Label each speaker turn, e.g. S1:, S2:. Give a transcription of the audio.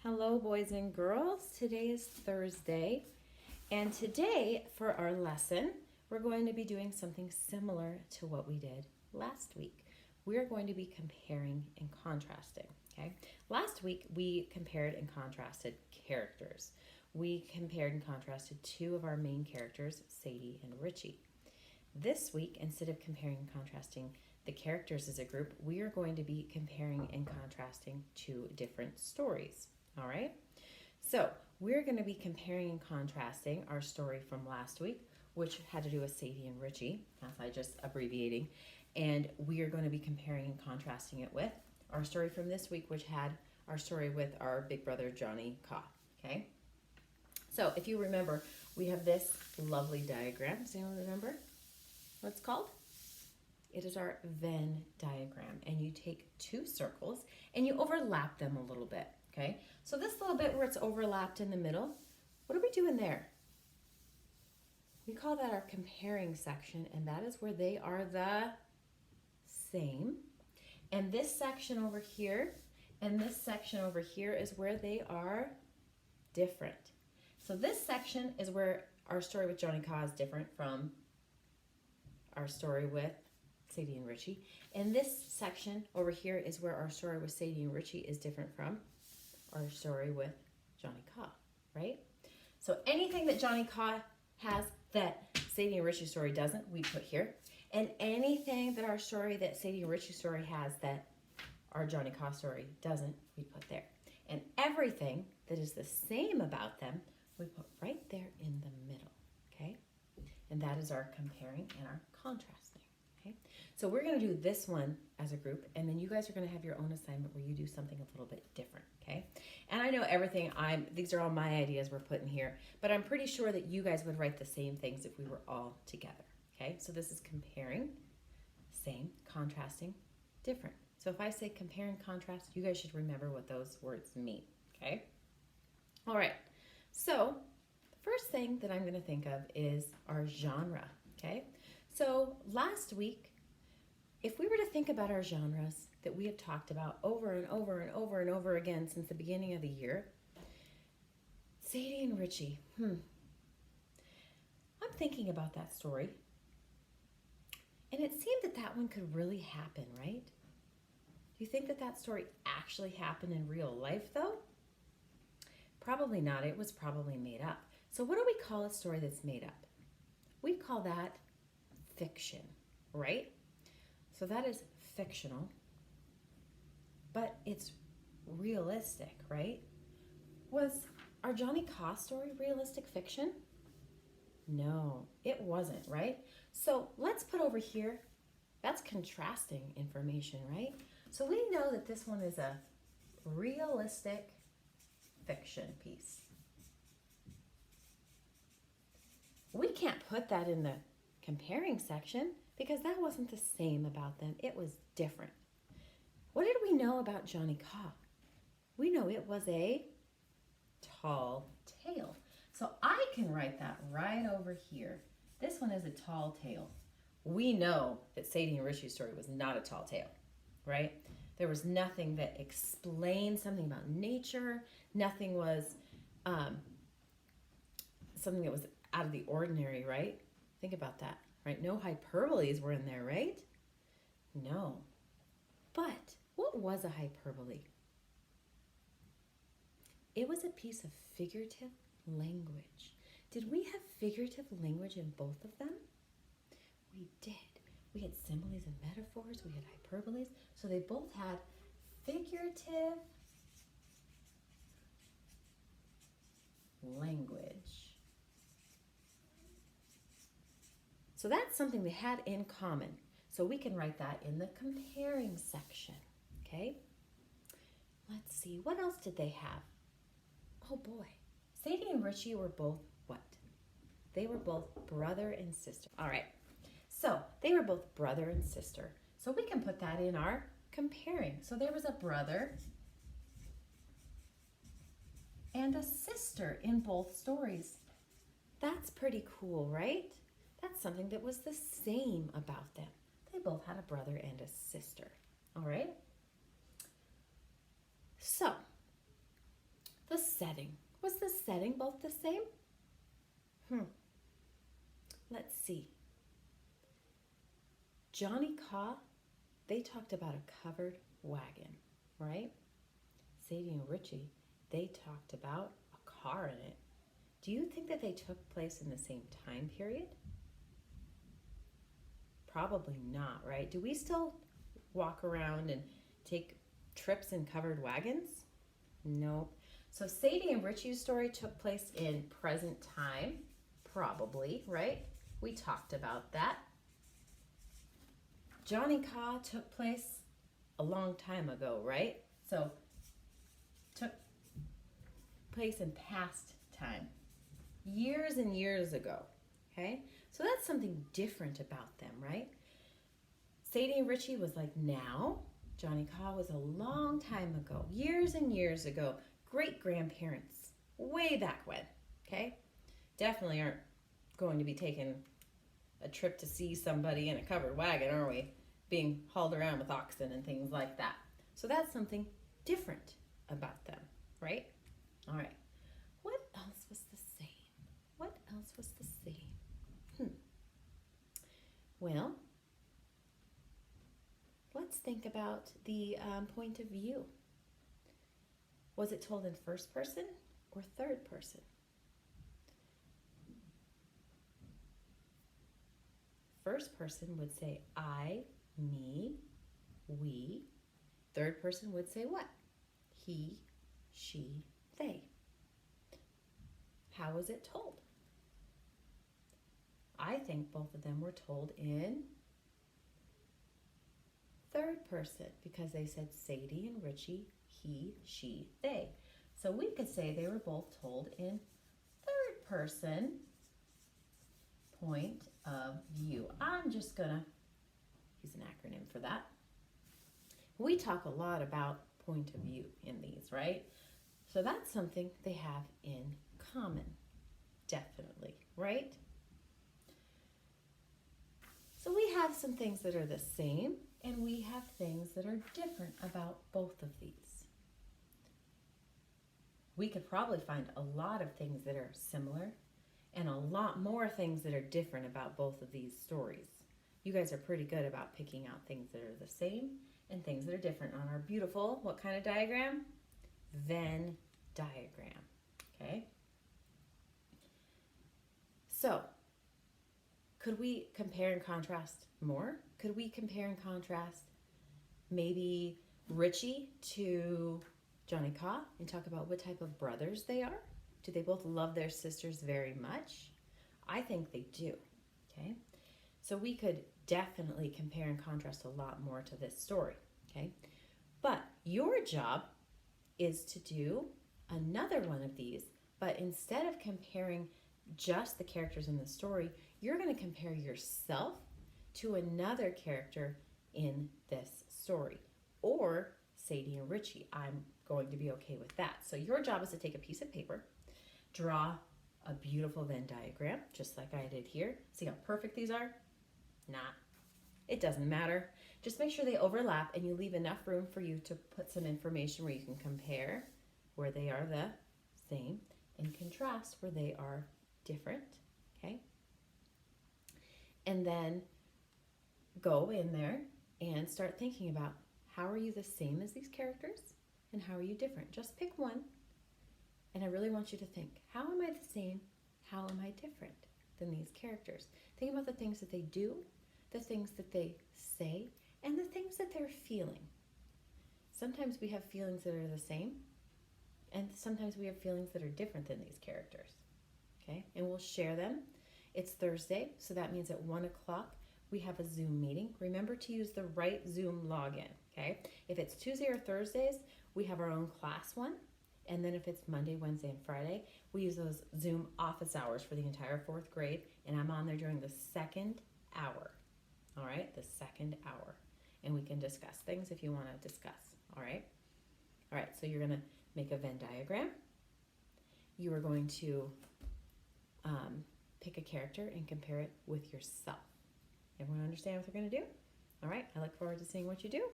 S1: Hello, boys and girls. Today is Thursday, and today for our lesson, we're going to be doing something similar to what we did last week. We're going to be comparing and contrasting, okay? Last week, we compared and contrasted characters. We compared and contrasted two of our main characters, Sadie and Richie. This week, instead of comparing and contrasting the characters as a group, we are going to be comparing and contrasting two different stories. All right, so we're going to be comparing and contrasting our story from last week, which had to do with Sadie and Richie, as I just abbreviating, and we are going to be comparing and contrasting it with our story from this week, which had our story with our big brother Johnny Kaw. Okay, so if you remember, we have this lovely diagram. Does anyone remember what it's called? It is our Venn diagram, and you take two circles and you overlap them a little bit. Okay, so this little bit where it's overlapped in the middle, what are we doing there? We call that our comparing section, and that is where they are the same. And this section over here and this section over here is where they are different. So this section is where our story with Johnny Kaw is different from our story with Sadie and Richie. And this section over here is where our story with Sadie and Richie is different from our story with Johnny Kaw, right? So anything that Johnny Kaw has that Sadie and Richie's story doesn't, we put here. And anything that our story that Sadie and Richie's story has that our Johnny Kaw story doesn't, we put there. And everything that is the same about them, we put right there in the middle, okay? And that is our comparing and our contrasting, okay? So we're going to do this one as a group, and then you guys are going to have your own assignment where you do something a little bit different, okay? And I know everything these are all my ideas we're putting here, but I'm pretty sure that you guys would write the same things if we were all together, okay? So this is comparing, same, contrasting, different. So if I say compare and contrast, you guys should remember what those words mean, okay? All right, so the first thing that I'm going to think of is our genre, okay? So last week, if we were to think about our genres that we have talked about over and over and over and over again since the beginning of the year, Sadie and Richie, I'm thinking about that story, and it seemed that that one could really happen, right? Do you think that that story actually happened in real life, though? Probably not. It was probably made up. So what do we call a story that's made up? We call that fiction, right? So that is fictional, but it's realistic, right? Was our Johnny Kaw story realistic fiction? No, it wasn't, right? So let's put over here, that's contrasting information, right? So we know that this one is a realistic fiction piece. We can't put that in the comparing section because that wasn't the same about them. It was different. What did we know about Johnny Kaw? We know it was a tall tale. So I can write that right over here. This one is a tall tale. We know that Sadie and Richie's story was not a tall tale, right? There was nothing that explained something about nature. Nothing was something that was out of the ordinary, right? Think about that, right? No hyperboles were in there, right? No. But what was a hyperbole? It was a piece of figurative language. Did we have figurative language in both of them? We did. We had similes and metaphors. We had hyperboles. So they both had figurative language. So that's something they had in common. So we can write that in the comparing section, okay? Let's see, what else did they have? Oh boy, Sadie and Richie were both what? They were both brother and sister. All right, so they were both brother and sister. So we can put that in our comparing. So there was a brother and a sister in both stories. That's pretty cool, right? That's something that was the same about them. They both had a brother and a sister, all right? So setting both the same? Let's see. Johnny Caw, they talked about a covered wagon, right? Sadie and Richie, they talked about a car in it. Do you think that they took place in the same time period? Probably not, right? Do we still walk around and take trips in covered wagons? Nope. So Sadie and Richie's story took place in present time, probably, right? We talked about that. Johnny Caw took place a long time ago, right? So took place in past time, years and years ago, okay? So that's something different about them, right? Sadie and Richie was like now. Johnny Caw was a long time ago, years and years ago, great-grandparents, way back when, okay? Definitely aren't going to be taking a trip to see somebody in a covered wagon, are we? Being hauled around with oxen and things like that. So that's something different about them, right? All right. What else was the same? What else was the same? Well, let's think about the point of view. Was it told in first person or third person? First person would say I, me, we. Third person would say what? He, she, they. How was it told? I think both of them were told in third person because they said Sadie and Richie, he, she, they. So we could say they were both told in third person point of view. I'm just gonna use an acronym for that. We talk a lot about point of view in these, right? So that's something they have in common, definitely, right? So we have some things that are the same, and we have things that are different about both of these. We could probably find a lot of things that are similar and a lot more things that are different about both of these stories. You guys are pretty good about picking out things that are the same and things that are different on our beautiful, what kind of diagram? Venn diagram, okay? So, could we compare and contrast more? Could we compare and contrast maybe Richie to Johnny Caw and talk about what type of brothers they are? Do they both love their sisters very much? I think they do, okay? So we could definitely compare and contrast a lot more to this story, okay? But your job is to do another one of these, but instead of comparing just the characters in the story, you're going to compare yourself to another character in this story, or Sadie and Richie. I'm going to be okay with that. So your job is to take a piece of paper, draw a beautiful Venn diagram, just like I did here. See how perfect these are? Nah, it doesn't matter. Just make sure they overlap and you leave enough room for you to put some information where you can compare where they are the same and contrast where they are different, okay? And then go in there and start thinking about how are you the same as these characters and how are you different? Just pick one. And I really want you to think, how am I the same? How am I different than these characters? Think about the things that they do, the things that they say, and the things that they're feeling. Sometimes we have feelings that are the same, and sometimes we have feelings that are different than these characters. Okay, and we'll share them. It's Thursday, so that means at 1 o'clock we have a Zoom meeting. Remember to use the right Zoom login, okay? If it's Tuesday or Thursdays, we have our own class one. And then if it's Monday, Wednesday, and Friday, we use those Zoom office hours for the entire 4th grade, and I'm on there during the second hour, all right? The second hour. And we can discuss things if you want to discuss, all right? All right, so you're going to make a Venn diagram. You are going to pick a character and compare it with yourself. Everyone understand what they're going to do? All right, I look forward to seeing what you do.